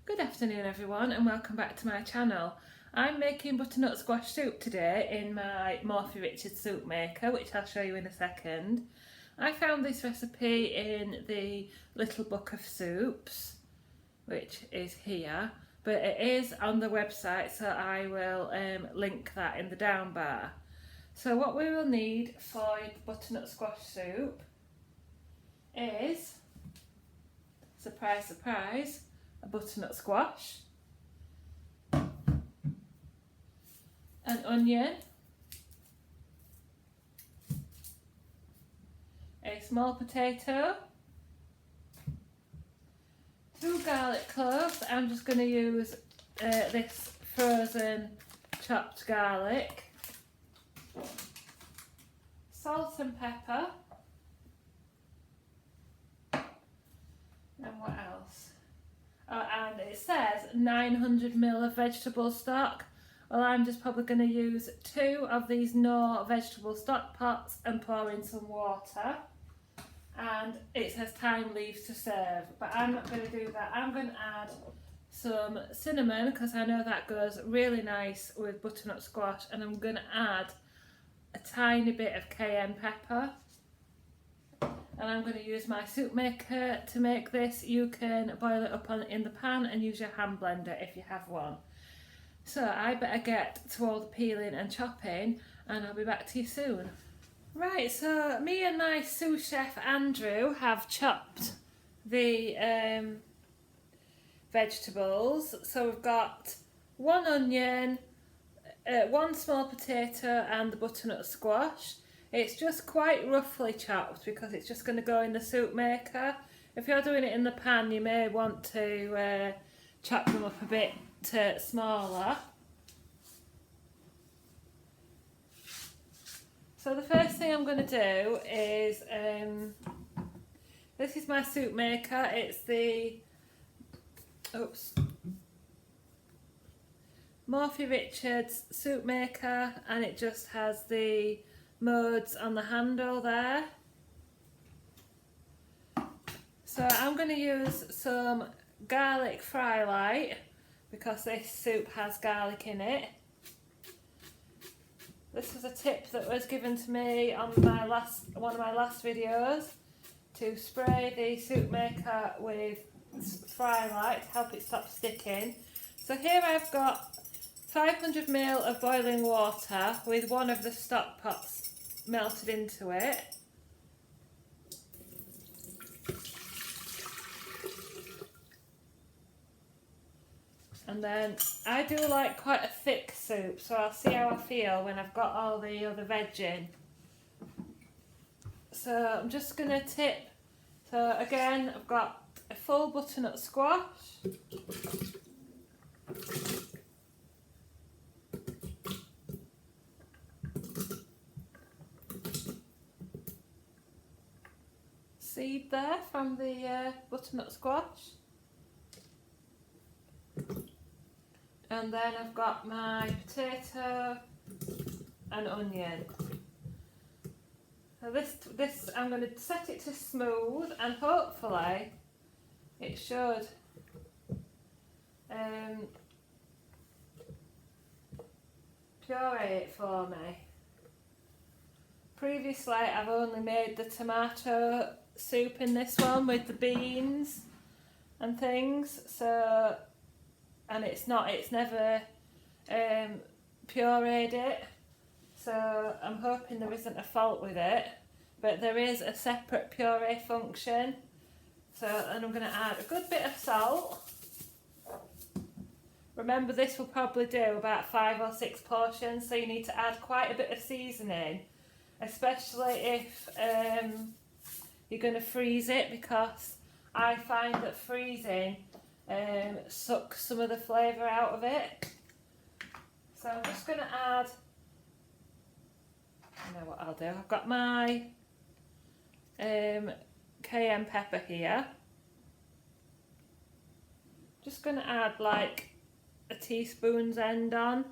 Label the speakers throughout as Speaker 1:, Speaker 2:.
Speaker 1: Good afternoon everyone and welcome back to my channel. I'm making butternut squash soup today in my Morphy Richards soup maker, which I'll show you in a second. I found this recipe in the Little Book of Soups, which is here, but it is on the website, so I will link that in the down bar. So what we will need for butternut squash soup is, surprise surprise, a butternut squash, an onion, a small potato, 2 garlic cloves. I'm just going to use this frozen chopped garlic, salt and pepper, and what else? Oh, and it says 900ml of vegetable stock. Well, I'm just probably going to use 2 of these no vegetable stock pots and pour in some water. And it says time leaves to serve, but I'm not going to do that. I'm going to add some cinnamon because I know that goes really nice with butternut squash, and I'm going to add a tiny bit of cayenne pepper. And I'm going to use my soup maker to make this. You can boil it up in the pan and use your hand blender if you have one. So I better get to all the peeling and chopping, and I'll be back to you soon. Right, so me and my sous chef Andrew have chopped the vegetables. So we've got 1 onion, 1 small potato and the butternut squash. It's just quite roughly chopped because it's just going to go in the soup maker. If you're doing it in the pan, you may want to chop them up a bit smaller. So the first thing I'm going to do is, this is my soup maker. It's the Morphy Richards soup maker, and it just has the modes on the handle there. So I'm going to use some garlic fry light because this soup has garlic in it. This was a tip that was given to me on one of my last videos, to spray the soup maker with fry light to help it stop sticking. So here I've got 500ml of boiling water with 1 of the stock pots melted into it. And then I do like quite a thick soup, so I'll see how I feel when I've got all the other veg in. So I'm just going to tip. So again, I've got a full butternut squash. Seed there from the butternut squash. And then I've got my potato and onion. So this I'm going to set it to smooth, and hopefully it should puree it for me. Previously I've only made the tomato soup in this one with the beans and things, so, and it's never pureed it, so I'm hoping there isn't a fault with it, but there is a separate puree function. So, and I'm going to add a good bit of salt. Remember, this will probably do about 5 or 6 portions, so you need to add quite a bit of seasoning, especially if you're going to freeze it, because I find that freezing sucks some of the flavour out of it. So I'm just going to add, I know what I'll do, I've got my cayenne pepper here. Just going to add like a teaspoon's end on.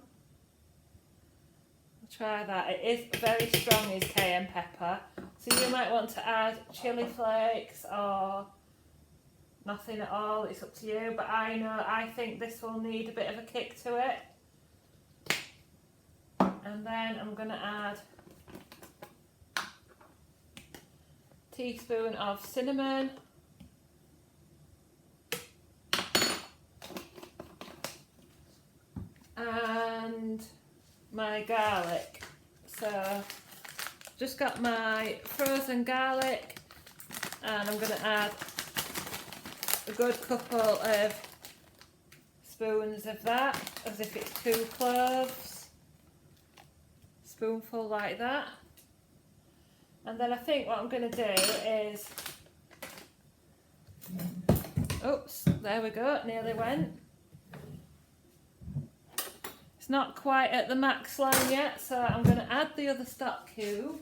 Speaker 1: I'll try that. It is very strong, is cayenne pepper, so you might want to add chili flakes or nothing at all, it's up to you, but I think this will need a bit of a kick to it. And then I'm going to add a teaspoon of cinnamon, and my garlic. So just got my frozen garlic, and I'm going to add a good couple of spoons of that, as if it's 2 cloves, spoonful like that. And then I think what I'm going to do is, oops, there we go, nearly went. It's not quite at the max line yet, so I'm going to add the other stock cube.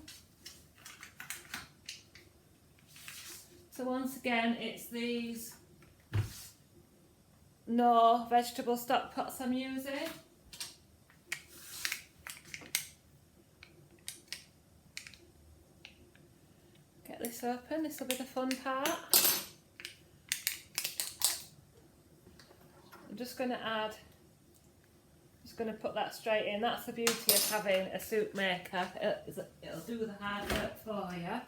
Speaker 1: So once again, it's these Knorr vegetable stock pots I'm using. Get this open, this will be the fun part. I'm just going to put that straight in. That's the beauty of having a soup maker. It'll do the hard work for you.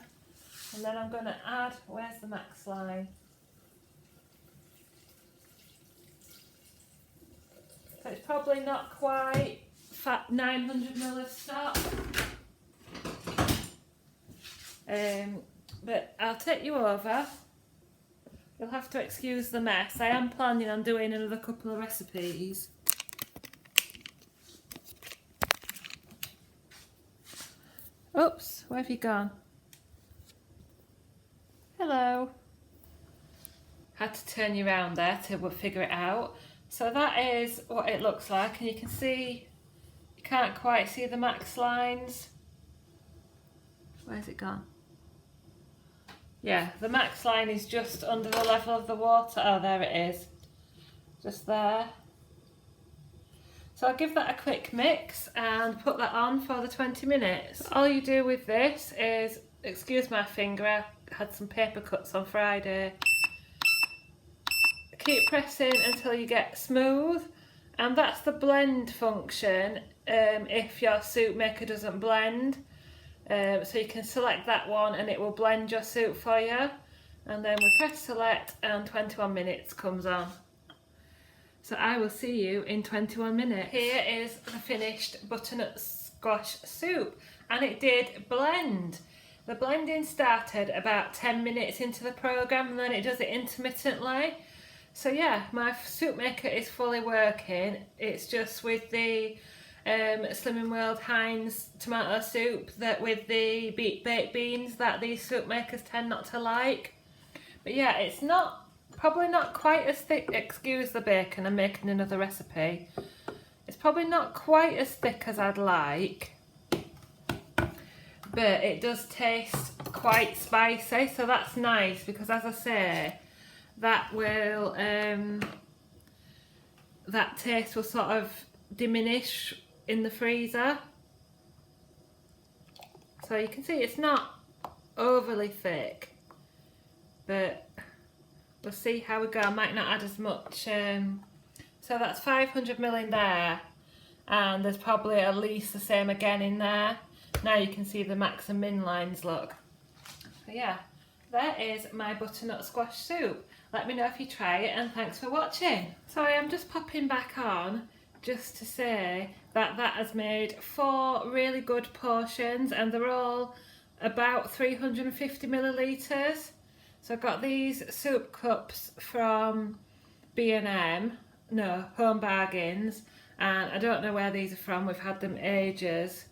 Speaker 1: And then I'm going to add, where's the max line? So it's probably not quite 900ml of stock. But I'll take you over. You'll have to excuse the mess. I am planning on doing another couple of recipes. Oops, where have you gone? Hello. Had to turn you around there to figure it out. So that is what it looks like, and you can see, you can't quite see the max lines. Where's it gone? Yeah, the max line is just under the level of the water. Oh, there it is. Just there. So I'll give that a quick mix and put that on for the 20 minutes. All you do with this is, excuse my finger, I had some paper cuts on Friday. Keep pressing until you get smooth, and that's the blend function if your soup maker doesn't blend. So you can select that one and it will blend your soup for you. And then we press select and 21 minutes comes on. So I will see you in 21 minutes. Here is the finished butternut squash soup, and it did blend. The blending started about 10 minutes into the programme, and then it does it intermittently. So yeah, my soup maker is fully working. It's just with the Slimming World Heinz tomato soup that with the baked beans that these soup makers tend not to like. But yeah, it's probably not quite as thick. Excuse the bacon, I'm making another recipe. It's probably not quite as thick as I'd like, but it does taste quite spicy, so that's nice, because as I say, that will that taste will sort of diminish in the freezer. So you can see it's not overly thick, but we'll see how we go. I might not add as much. So that's 500ml in there, and there's probably at least the same again in there. Now you can see the max and min lines, look. So yeah, there is my butternut squash soup. Let me know if you try it, and thanks for watching. Sorry, I'm just popping back on just to say that that has made 4 really good portions, and they're all about 350ml. So I got these soup cups from B&M, no, Home Bargains, and I don't know where these are from, we've had them ages.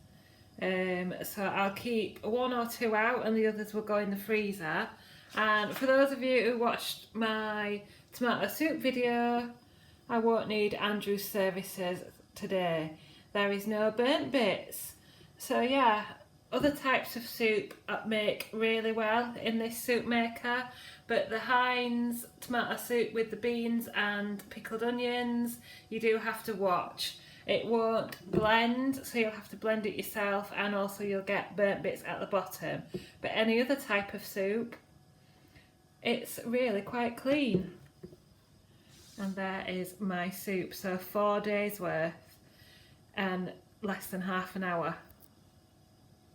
Speaker 1: So I'll keep 1 or 2 out and the others will go in the freezer. And for those of you who watched my tomato soup video, I won't need Andrew's services today. There is no burnt bits. So yeah, other types of soup make really well in this soup maker, but the Heinz tomato soup with the beans and pickled onions, you do have to watch. It won't blend, so you'll have to blend it yourself, and also you'll get burnt bits at the bottom. But any other type of soup, it's really quite clean. And there is my soup, so 4 days worth and less than half an hour.